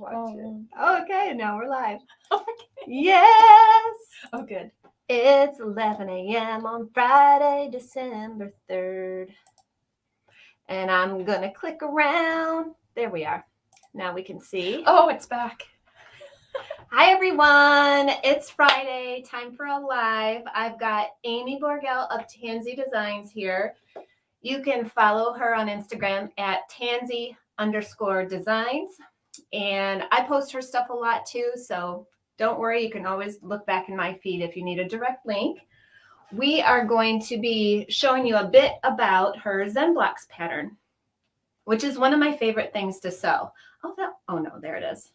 Watch it. Okay, now we're live. Okay. Yes! Oh, good. It's 11 a.m. on Friday, December 3rd. And I'm going to click around. There we are. Now we can see. Oh, it's back. Hi, everyone. It's Friday. Time for a live. I've got Amie Borgel of Tansy Designs here. You can follow her on Instagram at Tansy_designs. And I post her stuff a lot too, so don't worry. You can always look back in my feed if you need a direct link. We are going to be showing you a bit about her Zen Blocks pattern, which is one of my favorite things to sew. Oh no, there it is.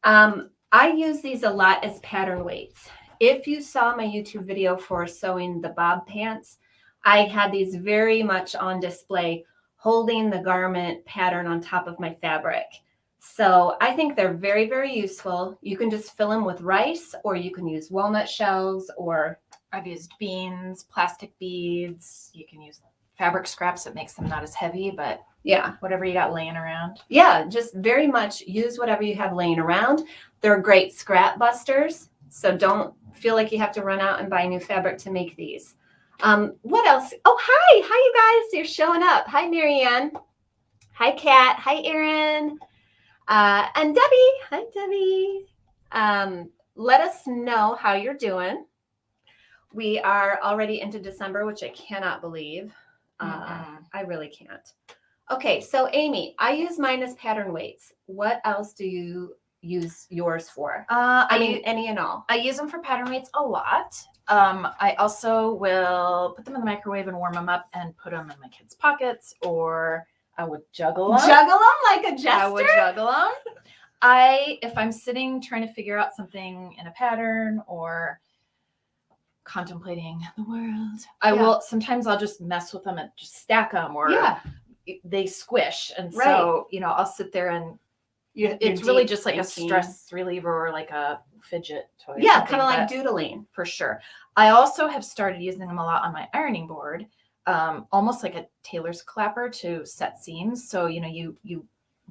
I use these a lot as pattern weights. If you saw my YouTube video for sewing the bob pants, I had these very much on display, holding the garment pattern on top of my fabric. So I think they're very, very useful. You can just fill them with rice, or you can use walnut shells, or I've used beans, plastic beads. You can use fabric scraps. It makes them not as heavy, but yeah, whatever you got laying around. Yeah, just very much use whatever you have laying around. They're great scrap busters, so don't feel like you have to run out and buy new fabric to make these. What else? Oh, hi you guys. You're showing up. Hi, Marianne. Hi, Kat. Hi, Erin. And Debbie. Hi, Debbie. Let us know how you're doing. We are already into December, which I cannot believe. I really can't. Okay, so Amie, I use mine as pattern weights. What else do you use yours for? Any and all. I use them for pattern weights a lot. I also will put them in the microwave and warm them up and put them in my kids' pockets, or I would juggle them. Juggle them like a jester? I would juggle them. If I'm sitting trying to figure out something in a pattern or contemplating the world, sometimes I'll just mess with them and just stack them, or they squish. And so, I'll sit there and it's really just like a stress reliever or like a fidget toy. Yeah, kind of like doodling. For sure. I also have started using them a lot on my ironing board, almost like a tailor's clapper to set seams. So, you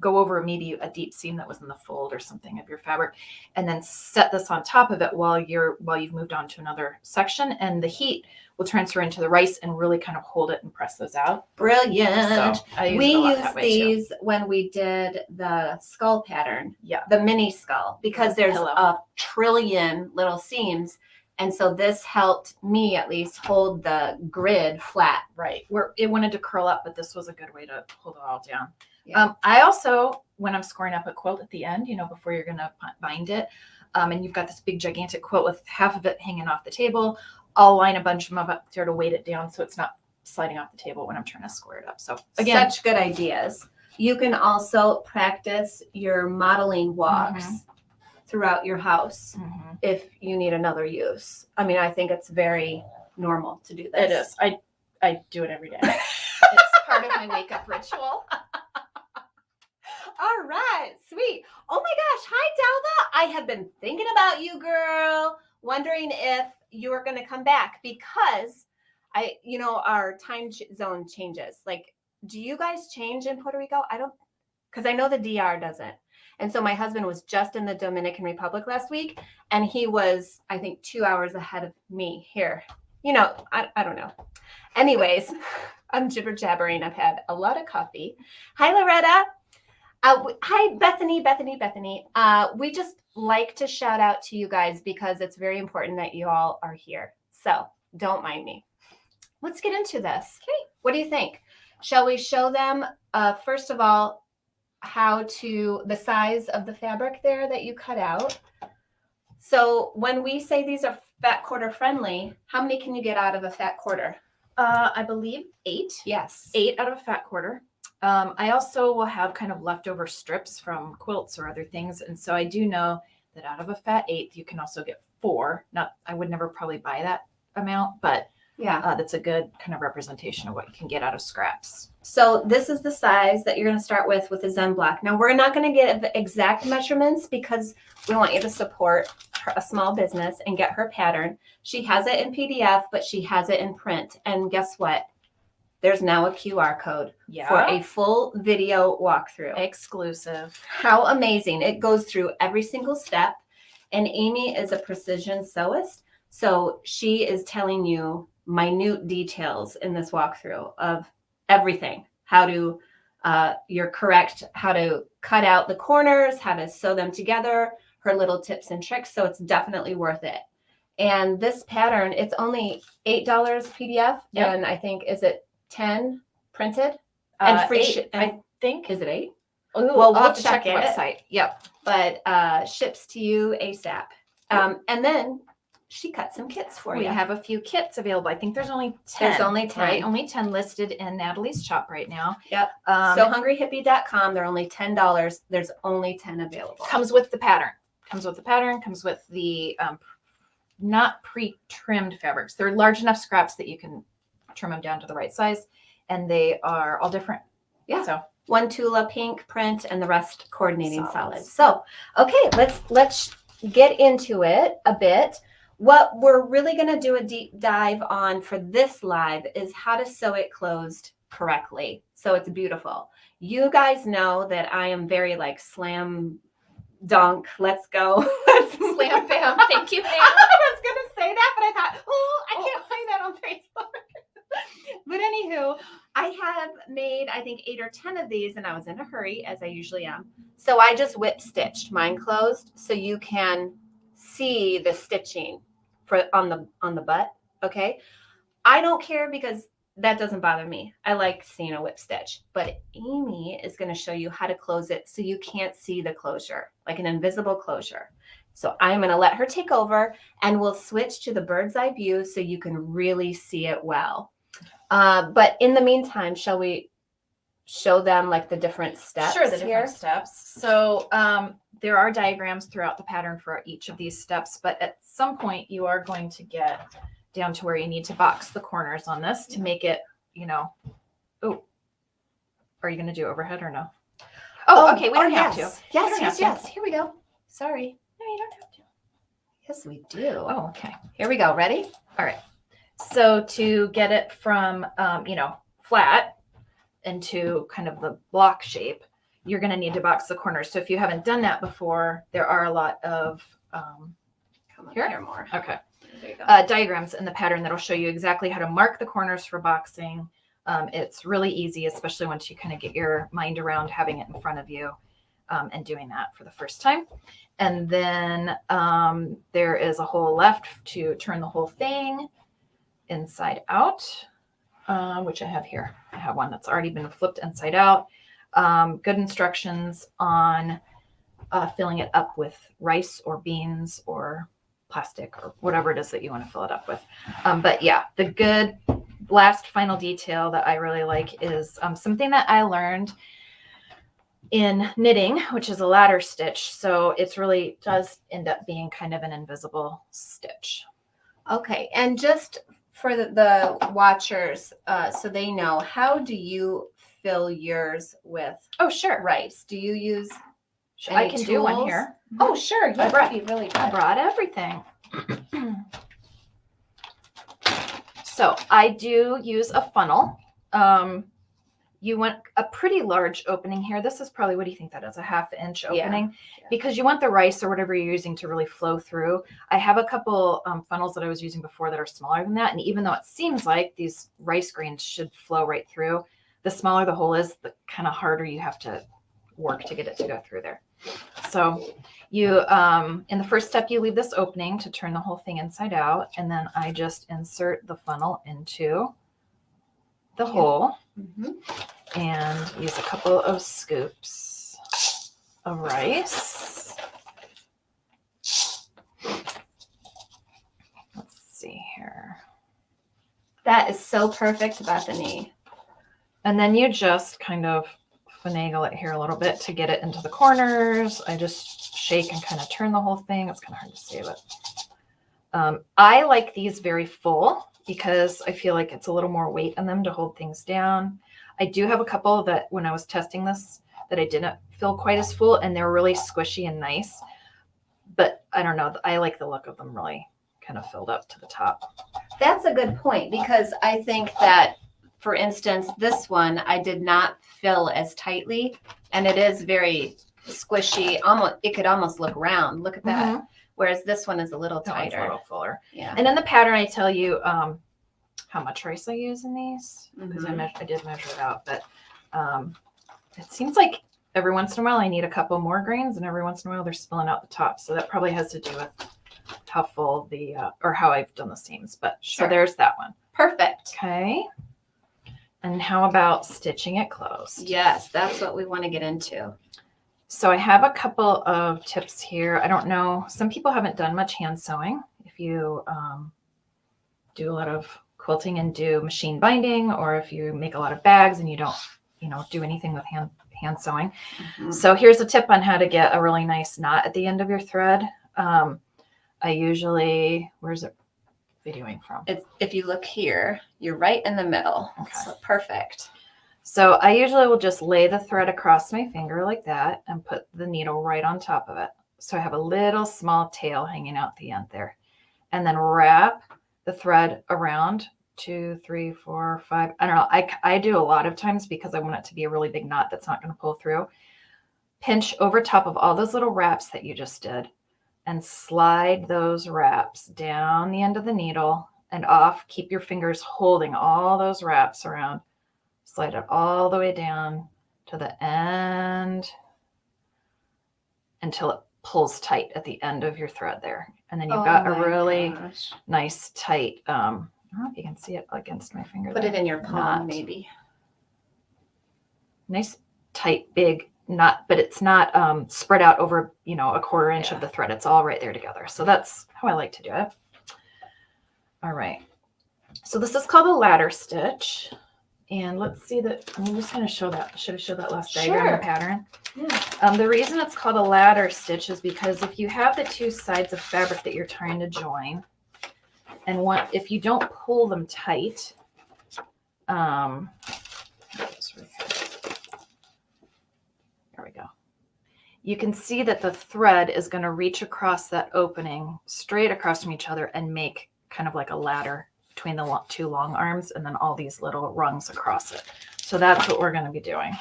go over maybe a deep seam that was in the fold or something of your fabric, and then set this on top of it while you've moved on to another section, and the heat will transfer into the rice and really kind of hold it and press those out. Brilliant. So we used these when we did the skull pattern, the mini skull, because there's a trillion little seams. And so this helped me at least hold the grid flat. Right. Where it wanted to curl up, but this was a good way to hold it all down. Yeah. I also, when I'm scoring up a quilt at the end, before you're going to bind it, and you've got this big gigantic quilt with half of it hanging off the table, I'll line a bunch of them up there to weight it down so it's not sliding off the table when I'm trying to square it up. So again, such good ideas. You can also practice your modeling walks throughout your house if you need another use. I think it's very normal to do this. It is. I do it every day. It's part of my wake up ritual. All right, sweet. Oh my gosh, hi Dalva. I have been thinking about you, girl, wondering if you are going to come back, because our time zone changes. Like, do you guys change in Puerto Rico? Because I know the DR doesn't. And so my husband was just in the Dominican Republic last week, and he was, I think, 2 hours ahead of me here. I don't know. Anyways, I'm jibber jabbering. I've had a lot of coffee. Hi, Loretta. Hi, Bethany. We just like to shout out to you guys because it's very important that you all are here. So don't mind me. Let's get into this. Okay. What do you think? Shall we show them, first of all, the size of the fabric there that you cut out? So when we say these are fat quarter friendly, how many can you get out of a fat quarter? I believe 8. Yes. 8 out of a fat quarter. I also will have kind of leftover strips from quilts or other things. And so I do know that out of a fat 8, you can also get 4. I would never probably buy that amount, but that's a good kind of representation of what you can get out of scraps. So this is the size that you're going to start with the Zen block. Now, we're not going to get exact measurements because we want you to support a small business and get her pattern. She has it in PDF, but she has it in print. And guess what? there's now a QR code for a full video walkthrough. Exclusive. How amazing. It goes through every single step. And Amie is a precision sewist. So she is telling you minute details in this walkthrough of everything. How to, you're correct, how to cut out the corners, how to sew them together, her little tips and tricks. So it's definitely worth it. And this pattern, it's only $8 PDF. Yep. And I think, is it 10 printed? And free ship. I think. Is it 8? Ooh, Well, I'll we'll have to check the check it. website. Yep. But ships to you ASAP. And then she cut some kits for We you. have a few kits available. I think there's only 10. There's only 10. Right? Only 10 listed in Natalie's shop right now. Yep. SoHungryHippie.com. They're only $10. There's only 10 available. Comes with the pattern. Comes with the not pre-trimmed fabrics. They're large enough scraps that you can trim them down to the right size, and they are all different. Yeah. So one Tula pink print and the rest coordinating solid. Solids. So, okay, let's get into it a bit. What we're really going to do a deep dive on for this live is how to sew it closed correctly. So it's beautiful. You guys know that I am very like slam dunk. Let's go. slam bam. Thank you, ma'am. I was going to say that, but I thought, oh, I can't find that on Facebook. But anywho, I have made, I think, 8 or 10 of these, and I was in a hurry, as I usually am. So I just whip stitched mine closed so you can see the stitching for on the butt. Okay. I don't care because that doesn't bother me. I like seeing a whip stitch, but Amie is going to show you how to close it so you can't see the closure, like an invisible closure. So I'm going to let her take over, and we'll switch to the bird's eye view so you can really see it well. But in the meantime, shall we show them like the different steps? Sure, the here? different steps. So there are diagrams throughout the pattern for each of these steps, but at some point you are going to get down to where you need to box the corners on this to make it, oh, are you going to do overhead or no? Oh, okay. We don't have to. Yes. Here we go. Sorry. No, you don't have to. Yes, we do. Oh, okay. Here we go. Ready? All right. So to get it from, flat into kind of the block shape, you're going to need to box the corners. So if you haven't done that before, there are a lot of, Come up here? here more. okay, There you go. diagrams in the pattern that'll show you exactly how to mark the corners for boxing. It's really easy, especially once you kind of get your mind around having it in front of you and doing that for the first time. And then there is a hole left to turn the whole thing inside out, which I have here. I have one that's already been flipped inside out. Good instructions on filling it up with rice or beans or plastic or whatever it is that you want to fill it up with. But yeah, the good last final detail that I really like is something that I learned in knitting, which is a ladder stitch. So it's really does end up being kind of an invisible stitch. Okay, and just for the watchers, so they know, how do you fill yours with Oh, sure. rice? Do you use I any can do one tools? here. Oh, sure. Yeah, that'd be really I good. brought everything. So I do use a funnel. You want a pretty large opening here. This is probably, what do you think that is? A 1/2 inch opening, because you want the rice or whatever you're using to really flow through. I have a couple funnels that I was using before that are smaller than that. And even though it seems like these rice grains should flow right through, the smaller the hole is, the kind of harder you have to work to get it to go through there. So you, in the first step, you leave this opening to turn the whole thing inside out. And then I just insert the funnel into the hole and use a couple of scoops of rice. Let's see here. That is so perfect, Bethany. And then you just kind of finagle it here a little bit to get it into the corners. I just shake and kind of turn the whole thing. It's kind of hard to see, but I like these very full because I feel like it's a little more weight on them to hold things down. I do have a couple that when I was testing this that I didn't feel quite as full, and they're really squishy and nice. But I don't know. I like the look of them really kind of filled up to the top. That's a good point, because I think that for instance, this one I did not fill as tightly, and it is very squishy. Almost, it could almost look round. Look at that. Mhm. Whereas this one is a little That one's tighter. a little fuller. Yeah. And in the pattern, I tell you how much rice I use in these because Mhm. I did measure it out. But it seems like every once in a while I need a couple more grains, and every once in a while they're spilling out the top. So that probably has to do with how full the or how I've done the seams. But Sure. so there's that one. Perfect. Okay. And how about stitching it closed? Yes, that's what we want to get into. So I have a couple of tips here. I don't know. Some people haven't done much hand sewing. If you do a lot of quilting and do machine binding, or if you make a lot of bags and you don't, do anything with hand sewing. Mhm. So here's a tip on how to get a really nice knot at the end of your thread. I usually, where's it videoing from? If you look here, you're right in the middle. Okay. So perfect. So I usually will just lay the thread across my finger like that and put the needle right on top of it. So I have a little small tail hanging out the end there. And then wrap the thread around 2, 3, 4, 5. I don't know. I do a lot of times because I want it to be a really big knot that's not going to pull through. Pinch over top of all those little wraps that you just did and slide those wraps down the end of the needle and off. Keep your fingers holding all those wraps around. Slide it all the way down to the end until it pulls tight at the end of your thread there. And then you've got a really nice tight, I don't know if you can see it against my finger. Put there. it in your palm, Knot. maybe. Nice, tight, big knot, but it's not spread out over, a 1/4 inch of the thread. It's all right there together. So that's how I like to do it. All right. So this is called a ladder stitch. And let's see that. I'm just going to show that. Should have showed that last diagram in the pattern. Yeah. The reason it's called a ladder stitch is because if you have the two sides of fabric that you're trying to join, and if you don't pull them tight, there we go. You can see that the thread is going to reach across that opening, straight across from each other, and make kind of like a ladder between the two long arms, and then all these little rungs across it. So that's what we're going to be doing.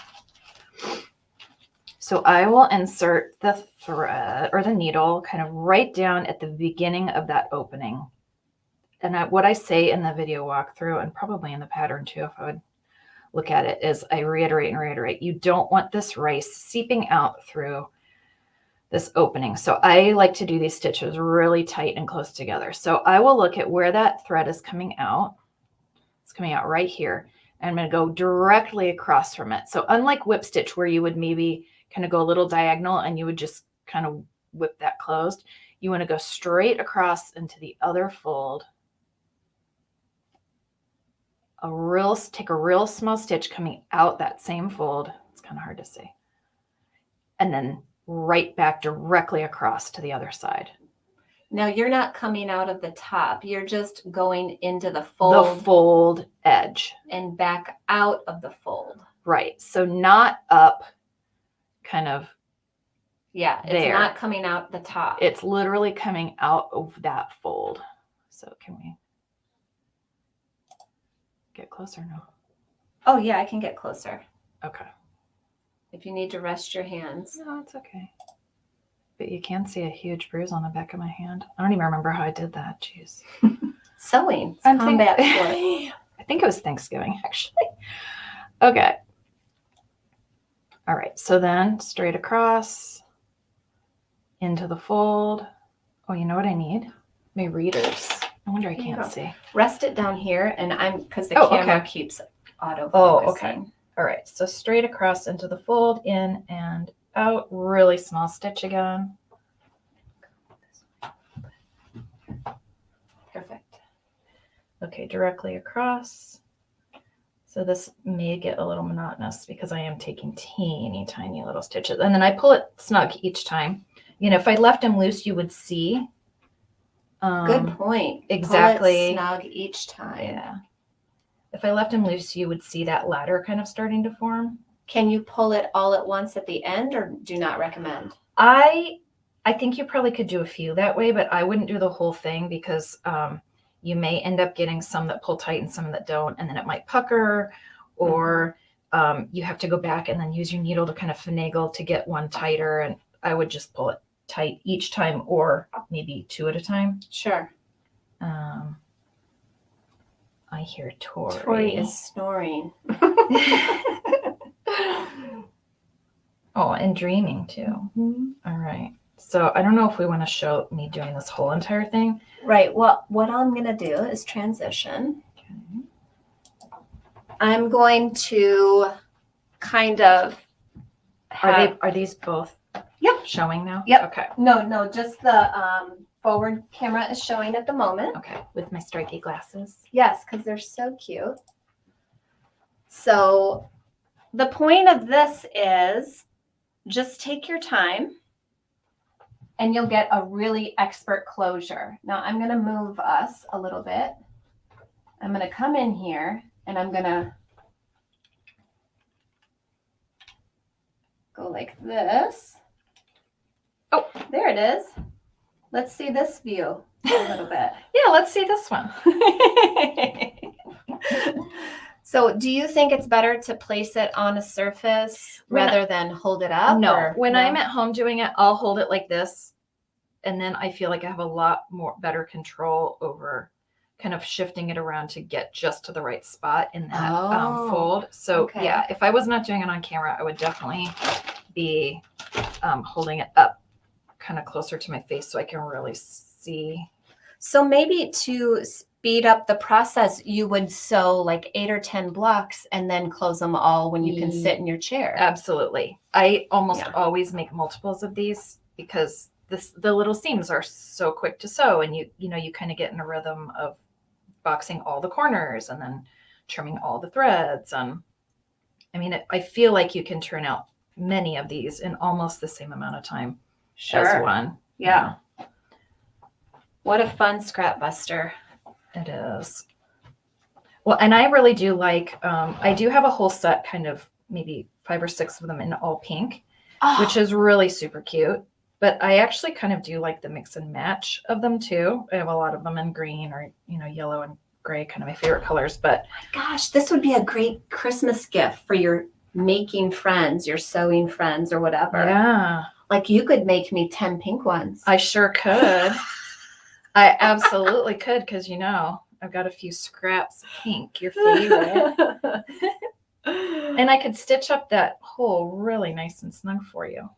So I will insert the thread or the needle kind of right down at the beginning of that opening. And what I say in the video walkthrough, and probably in the pattern too, if I would look at it, is I reiterate and reiterate, you don't want this rice seeping out through this opening. So I like to do these stitches really tight and close together. So I will look at where that thread is coming out. It's coming out right here. And I'm going to go directly across from it. So unlike whip stitch, where you would maybe kind of go a little diagonal and you would just kind of whip that closed, you want to go straight across into the other fold. Take a real small stitch coming out that same fold. It's kind of hard to see. And then right back directly across to the other side. Now you're not coming out of the top. You're just going into the fold. The fold edge. And back out of the fold. Right. So not up, kind of. Yeah, it's there. not coming out the top. It's literally coming out of that fold. So can we get closer now? Oh yeah, I can get closer. Okay. If you need to rest your hands. No, it's okay. But you can see a huge bruise on the back of my hand. I don't even remember how I did that. Jeez. Sewing. It's combat sport. I think it was Thanksgiving, actually. Okay. All right. So then straight across into the fold. Oh, you know what I need? My readers. No wonder I can't see. Rest it down here, and because the camera keeps auto focusing. Oh, okay. All right. So straight across into the fold, in and out, really small stitch again. Perfect. Okay, directly across. So this may get a little monotonous because I am taking teeny tiny little stitches, and then I pull it snug each time. If I left them loose, you would see. Good point. Exactly. Pull it snug each time. Yeah. If I left them loose, you would see that ladder kind of starting to form. Can you pull it all at once at the end, or do not recommend? I think you probably could do a few that way, but I wouldn't do the whole thing because you may end up getting some that pull tight and some that don't, and then it might pucker, or you have to go back and then use your needle to kind of finagle to get one tighter. And I would just pull it tight each time, or maybe 2 at a time. Sure. I hear Tori. Tori is snoring. Oh, and dreaming too. All right. So I don't know if we want to show me doing this whole entire thing. Right. Well, what I'm going to do is transition. Okay. I'm going to kind of Are these both showing now? Yep. Okay. No, just the forward camera is showing at the moment. Okay. With my stripy glasses. Yes, because they're so cute. So the point of this is just take your time and you'll get a really expert closure. Now I'm going to move us a little bit. I'm going to come in here and I'm going to go like this. Oh, there it is. Let's see this view a little bit. Yeah, let's see this one. So do you think it's better to place it on a surface rather than hold it up? No, when I'm at home doing it, I'll hold it like this. And then I feel like I have a lot better control over kind of shifting it around to get just to the right spot in that fold. So yeah, if I was not doing it on camera, I would definitely be holding it up kind of closer to my face so I can really see. So maybe to speed up the process, you would sew like 8 or 10 blocks and then close them all when you can sit in your chair. Absolutely. I almost always make multiples of these because the little seams are so quick to sew, and you kind of get in a rhythm of boxing all the corners and then trimming all the threads. And I mean, I feel like you can turn out many of these in almost the same amount of time as one. Yeah. What a fun scrap buster. It is. Well, and I really do like, I do have a whole set, kind of maybe 5 or 6 of them in all pink, which is really super cute. But I actually kind of do like the mix and match of them too. I have a lot of them in green or, yellow and gray, kind of my favorite colors. But gosh, this would be a great Christmas gift for your making friends, your sewing friends or whatever. Yeah. Like you could make me 10 pink ones. I sure could. I absolutely could, because I've got a few scraps of pink, your favorite. And I could stitch up that hole really nice and snug for you.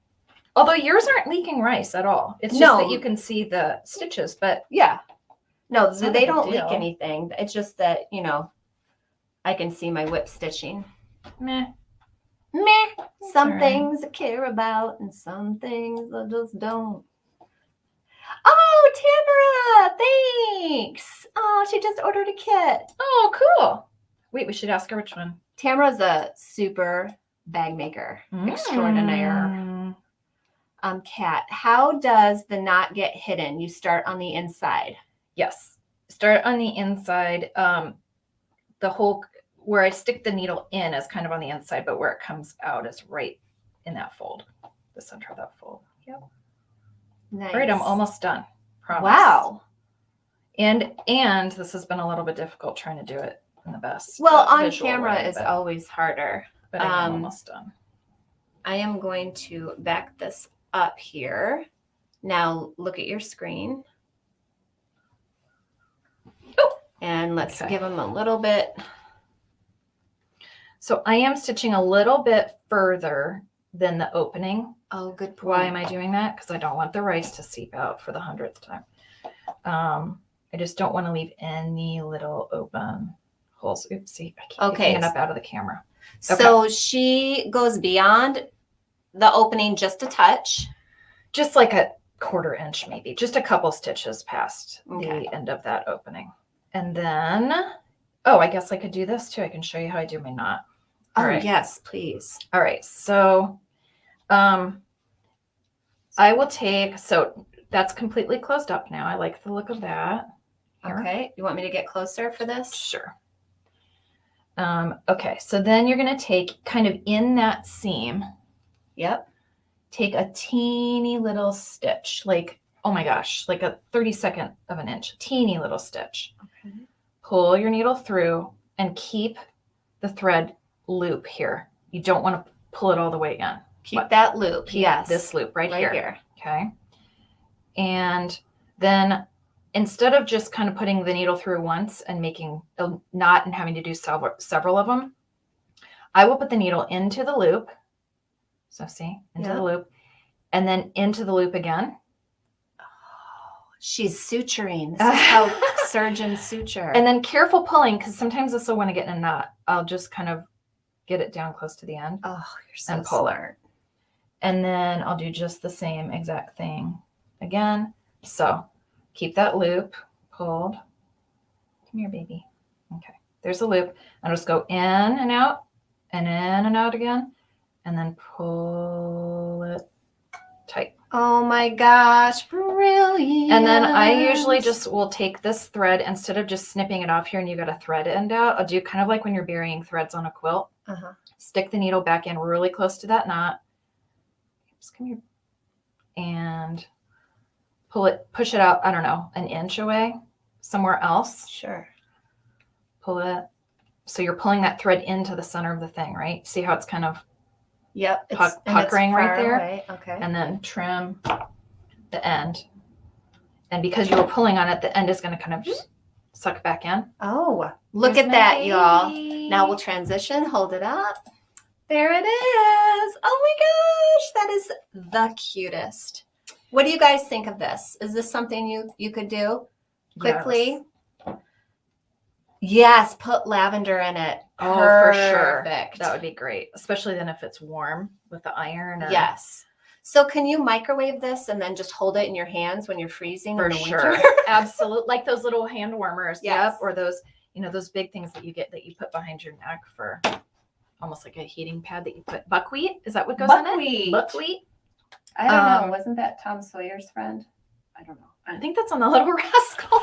Although yours aren't leaking rice at all. It's just that you can see the stitches, but no, they don't leak anything. It's just that, I can see my whip stitching. Meh. Some things I care about and some things I just don't. Oh, Tamara, thanks. Oh, she just ordered a kit. Oh, cool. Wait, we should ask her which one. Tamara's a super bag maker extraordinaire. Kat, how does the knot get hidden? You start on the inside. Yes. Start on the inside. The hole where I stick the needle in is kind of on the inside, but where it comes out is right in that fold, the center of that fold. Yep. Nice. All right, I'm almost done. Promise. Wow. And this has been a little bit difficult trying to do it in the best. Well, on camera is always harder. But I'm almost done. I am going to back this up here. Now look at your screen. And let's give them a little bit. So I am stitching a little bit further than the opening. Oh, good point. Why am I doing that? Because I don't want the rice to seep out for the 100th time. I just don't want to leave any little open holes. Oopsie. I keep picking it up out of the camera. Okay. So she goes beyond the opening just a touch. Just like a 1/4 inch, maybe. Just a couple stitches past the end of that opening. And then, I guess I could do this too. I can show you how I do my knot. All right. Yes, please. All right. So I will take, so that's completely closed up now. I like the look of that. Here. Okay. You want me to get closer for this? Sure. Okay. So then you're going to take kind of in that seam. Yep. Take a teeny little stitch, like, oh my gosh, like a 32nd of an inch, teeny little stitch. pull your needle through and keep the thread loop here. You don't want to pull it all the way in. Keep that loop. Keep yes. this loop right Right here. here. Okay. And then instead of just kind of putting the needle through once and making a knot and having to do several of them, I will put the needle into the loop. So see, into the loop, and then into the loop again. She's suturing. This is how surgeons suture. And then careful pulling, because sometimes this will want to get in a knot. I'll just kind of get it down close to the end. Oh, you're so and pull smart. it. And then I'll do just the same exact thing again. So keep that loop pulled. Come here, baby. Okay, there's a loop. I'll just go in and out and in and out again, and then pull it tight. Oh my gosh, brilliant. And then I usually just will take this thread, instead of just snipping it off here and you got a thread end out, I'll do kind of like when you're burying threads on a quilt. Stick the needle back in really close to that knot. Oops, come here. And push it out, I don't know, an inch away somewhere else. Sure. Pull it. So you're pulling that thread into the center of the thing, right? See how it's kind of puckering right there? Away. Okay. And then trim the end. And because you were pulling on it, the end is going to kind of suck back in. Oh, look Here's at my that, baby. y'all. Now we'll transition. Hold it up. There it is. Oh my gosh, that is the cutest. What do you guys think of this? Is this something you could do quickly? Yes, put lavender in it. Oh, for sure. Perfect. That would be great, especially then if it's warm with the iron. Or... Yes. So can you microwave this and then just hold it in your hands when you're freezing For in the sure. winter? Absolutely. Like those little hand warmers. Yes. Yep. Or those, those big things that you get that you put behind your neck for almost like a heating pad that you put. Buckwheat? Is that what goes in it? Buckwheat? I don't know. Wasn't that Tom Sawyer's friend? I don't know. I think that's on the Little Rascals.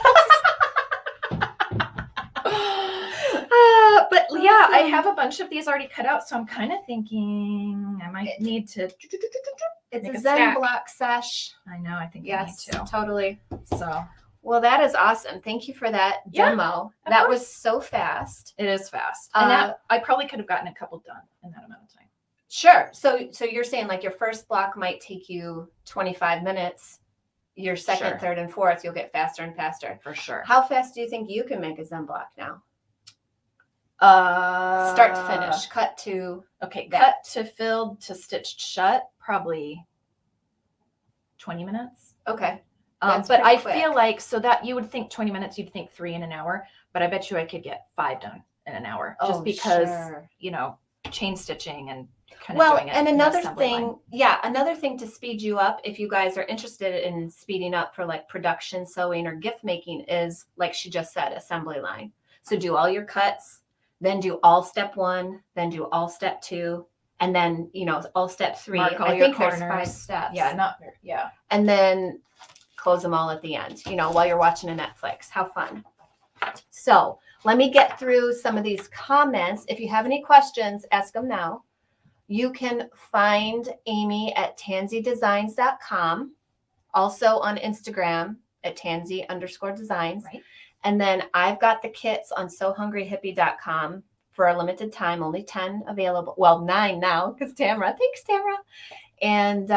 But yeah, I have a bunch of these already cut out, so I'm kind of thinking I might need to. It's make a a Zen stack. Block sesh. I know. I think Yes, I need to. totally. So Well, that is awesome. Thank you for that Yeah, demo. of That course. was so fast. it is fast, and that I probably could have gotten a couple done in that amount of time. Sure. So you're saying like your first block might take you 25 minutes. Your second, Sure. third, and fourth, you'll get faster and faster. For sure. How fast do you think you can make a Zen block now? Start Start to finish, cut to. Okay, that. cut to filled to stitched shut, probably 20 minutes. Okay. But That's I pretty feel quick. like, so that you would think 20 minutes, you'd think 3 in an hour, but I bet you I could get 5 done in an hour just because, sure. Chain stitching and kind of Well, doing it. and in the another assembly thing, line. another thing to speed you up if you guys are interested in speeding up for like production sewing or gift making is, like she just said, assembly line. So do all your cuts, then do all step 1, then do all step 2, and then, all step 3. Mark all I your think there's 5 corners. steps. Yeah. And then close them all at the end, while you're watching a Netflix. How fun. So let me get through some of these comments. If you have any questions, ask them now. You can find Amie at tansydesigns.com, also on Instagram at tansy_designs. Right. And then I've got the kits on sohungryhippie.com for a limited time, only 10 available. Well, 9 now because Tamara. Thanks, Tamara. And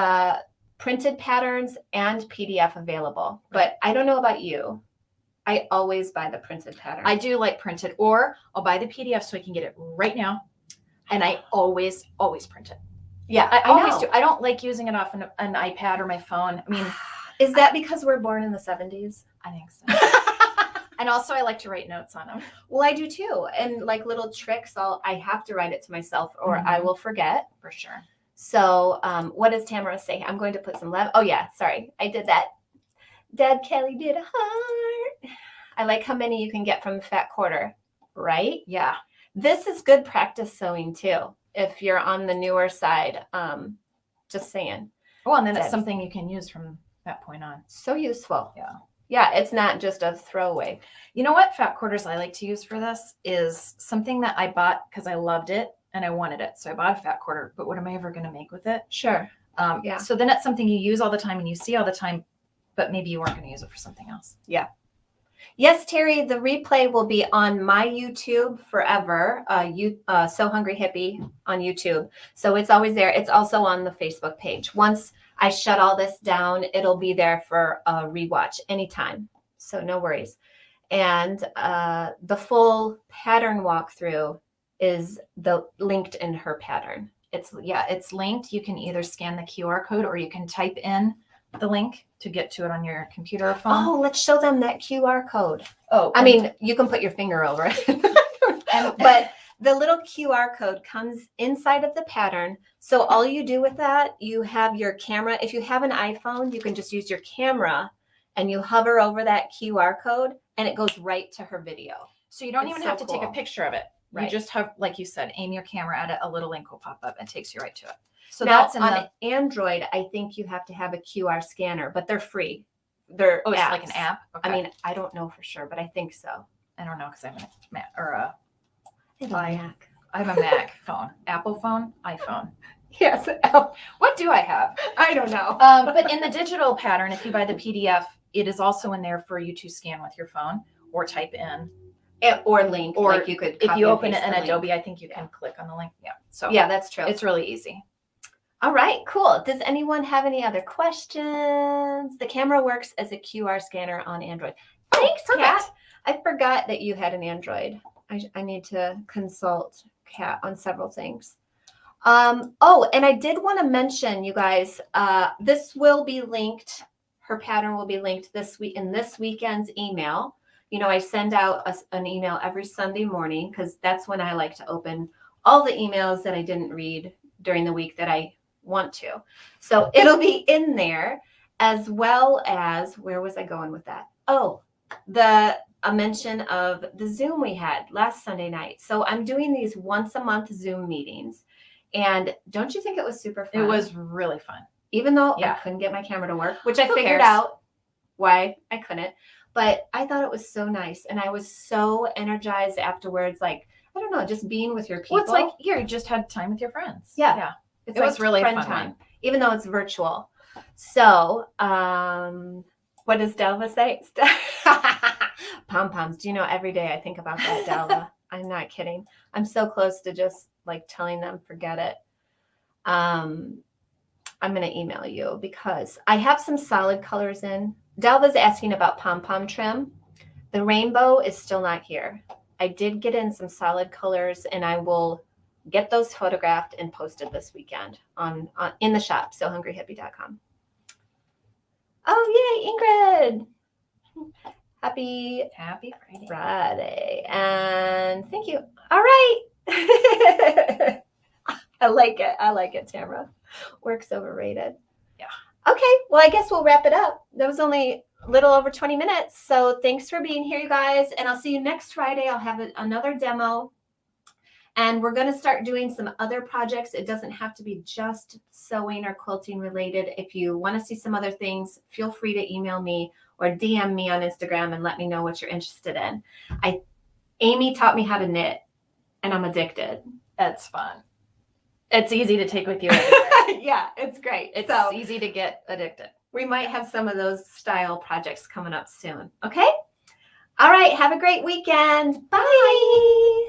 printed patterns and PDF available. But I don't know about you. I always buy the printed pattern. I do like printed, or I'll buy the PDF so I can get it right now. And I always print it. Yeah, I always know. do. I don't like using it off an iPad or my phone. I mean, Is that because we're born in the 70s? I think so. And also I like to write notes on them. Well, I do too. And like little tricks, I have to write it to myself or Mhm. I will forget. For sure. So what does Tamara say? I'm going to put some love. Oh yeah, sorry. I did that. Dad Kelly did a heart. I like how many you can get from the fat quarter, right? Yeah. This is good practice sewing too. If you're on the newer side, just saying. Well, and then it's That's- something you can use from that point on. So useful. Yeah. Yeah, it's not just a throwaway. You know what fat quarters I like to use for this is something that I bought because I loved it and I wanted it. So I bought a fat quarter, but what am I ever going to make with it? Sure. Yeah. So then it's something you use all the time and you see all the time, but maybe you weren't going to use it for something else. Yeah. Yes, Terry, the replay will be on my YouTube forever. So Hungry Hippie on YouTube. So it's always there. It's also on the Facebook page. Once I shut all this down, it'll be there for a rewatch anytime. So no worries. And the full pattern walkthrough is linked in her pattern. It's linked. You can either scan the QR code or you can type in the link to get to it on your computer or phone. Oh, let's show them that QR code. Oh, I mean, you can put your finger over it. But the little QR code comes inside of the pattern. So all you do with that, you have your camera. If you have an iPhone, you can just use your camera and you hover over that QR code and it goes right to her video. So you don't It's even so have to take a cool. picture of it. Right. You just have, like you said, aim your camera at it. A little link will pop up and takes you right to it. So now, that's in on the Android, I think you have to have a QR scanner, but they're free. They're it's apps. like an app. Okay. I mean, I don't know for sure, but I think so. I don't know because I'm a Mac or a Mac. I have a Mac phone, Apple phone, iPhone. Yes. What do I have? I don't know. But in the digital pattern, if you buy the PDF, it is also in there for you to scan with your phone or type in. Or link, Or like you could. If copy you and open it paste in the link. Adobe, I think you can click on the link. Yeah. So Yeah, that's true. it's really easy. All right, cool. Does anyone have any other questions? The camera works as a QR scanner on Android. Thanks, perfect. Kat. I forgot that you had an Android. I need to consult Kat on several things. Oh, and I did want to mention, you guys, this will be linked. Her pattern will be linked this week in this weekend's email. You know, I send out an email every Sunday morning because that's when I like to open all the emails that I didn't read during the week that I want to. So it'll be in there, as well as, where was I going with that? Oh, a mention of the Zoom we had last Sunday night. So I'm doing these once a month Zoom meetings. And don't you think it was super fun? It was really fun. Even though Yeah. I couldn't get my camera to work, which I Who figured cares? out why I couldn't. But I thought it was so nice. And I was so energized afterwards. Like, I don't know, just being with your people. Well, it's like you just had time with your friends. Yeah. Yeah. It's It was really a friend fun one. even though it's virtual. So, what does Delva say? Pom-poms. Do you know, every day I think about that, Delva. I'm not kidding. I'm so close to just like telling them, forget it. I'm going to email you because I have some solid colors in. Delva's asking about pom-pom trim. The rainbow is still not here. I did get in some solid colors and I will get those photographed and posted this weekend on in the shop, sohungryhippie.com. Oh, yay, Ingrid. Happy Friday. Friday. And thank you. All right. I like it, Tamara. Work's overrated. Yeah. Okay. Well, I guess we'll wrap it up. That was only a little over 20 minutes. So thanks for being here, you guys. And I'll see you next Friday. I'll have another demo. And we're going to start doing some other projects. It doesn't have to be just sewing or quilting related. If you want to see some other things, feel free to email me or DM me on Instagram and let me know what you're interested in. Amie taught me how to knit, and I'm addicted. That's fun. It's easy to take with you everywhere. Yeah, it's great. It's so easy to get addicted. we might have some of those style projects coming up soon. Okay? All right. Have a great weekend. Bye.